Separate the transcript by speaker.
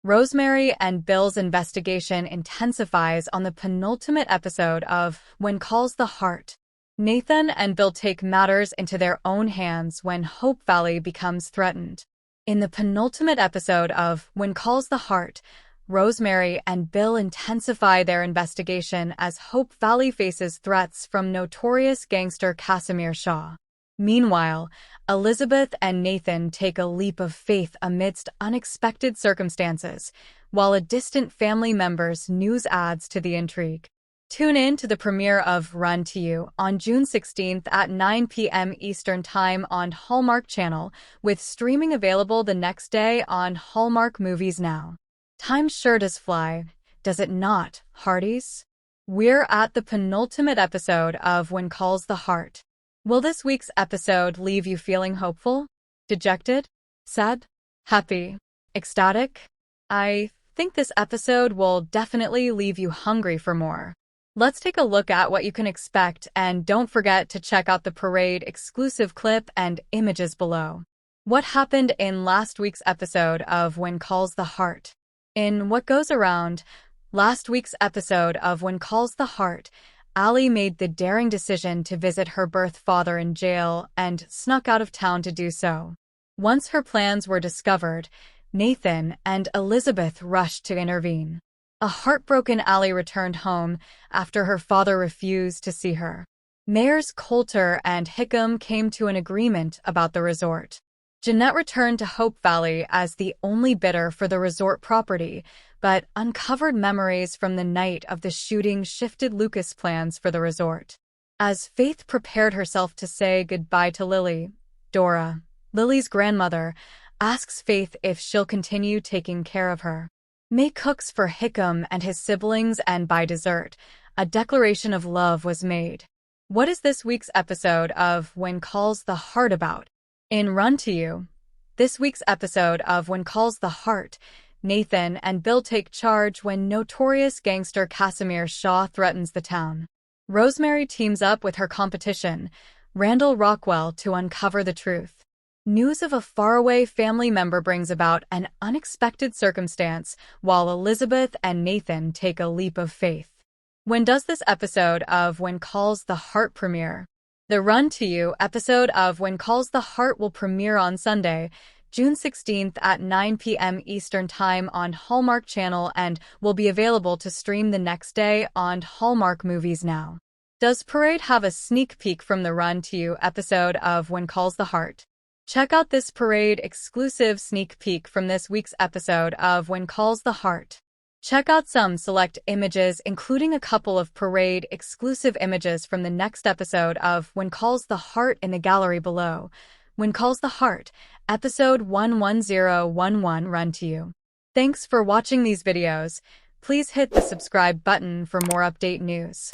Speaker 1: Rosemary and Bill's investigation intensifies on the penultimate episode of When Calls the Heart. Nathan and Bill take matters into their own hands when Hope Valley becomes threatened. In the penultimate episode of When Calls the Heart, Rosemary and Bill intensify their investigation as Hope Valley faces threats from notorious gangster Casimir Shaw. Meanwhile, Elizabeth and Nathan take a leap of faith amidst unexpected circumstances, while a distant family member's news adds to the intrigue. Tune in to the premiere of Run to You on June 16th at 9 p.m. Eastern Time on Hallmark Channel, with streaming available the next day on Hallmark Movies Now. Time sure does fly, does it not, hearties? We're at the penultimate episode of When Calls the Heart. Will this week's episode leave you feeling hopeful, dejected, sad, happy, ecstatic? I think this episode will definitely leave you hungry for more. Let's take a look at what you can expect, and don't forget to check out the Parade exclusive clip and images below. What happened in last week's episode of When Calls the Heart? In What Goes Around, last week's episode of When Calls the Heart, Allie made the daring decision to visit her birth father in jail and snuck out of town to do so. Once her plans were discovered, Nathan and Elizabeth rushed to intervene. A heartbroken Allie returned home after her father refused to see her. Mayors Coulter and Hickam came to an agreement about the resort. Jeanette returned to Hope Valley as the only bidder for the resort property, but uncovered memories from the night of the shooting shifted Lucas' plans for the resort. As Faith prepared herself to say goodbye to Lily, Dora, Lily's grandmother, asks Faith if she'll continue taking care of her. May cooks for Hickam and his siblings, and by dessert, a declaration of love was made. What is this week's episode of When Calls the Heart about? In Run to You, this week's episode of When Calls the Heart, Nathan and Bill take charge when notorious gangster Casimir Shaw threatens the town. Rosemary teams up with her competition, Randall Rockwell, to uncover the truth. News of a faraway family member brings about an unexpected circumstance, while Elizabeth and Nathan take a leap of faith. When does this episode of When Calls the Heart premiere? The Run to You episode of When Calls the Heart will premiere on Sunday, June 16th at 9 p.m. Eastern Time on Hallmark Channel and will be available to stream the next day on Hallmark Movies Now. Does Parade have a sneak peek from the Run to You episode of When Calls the Heart? Check out this Parade exclusive sneak peek from this week's episode of When Calls the Heart. Check out some select images, including a couple of Parade exclusive images from the next episode of When Calls the Heart in the gallery below. When Calls the Heart, episode 11011 Run to You. Thanks for watching these videos. Please hit the subscribe button for more update news.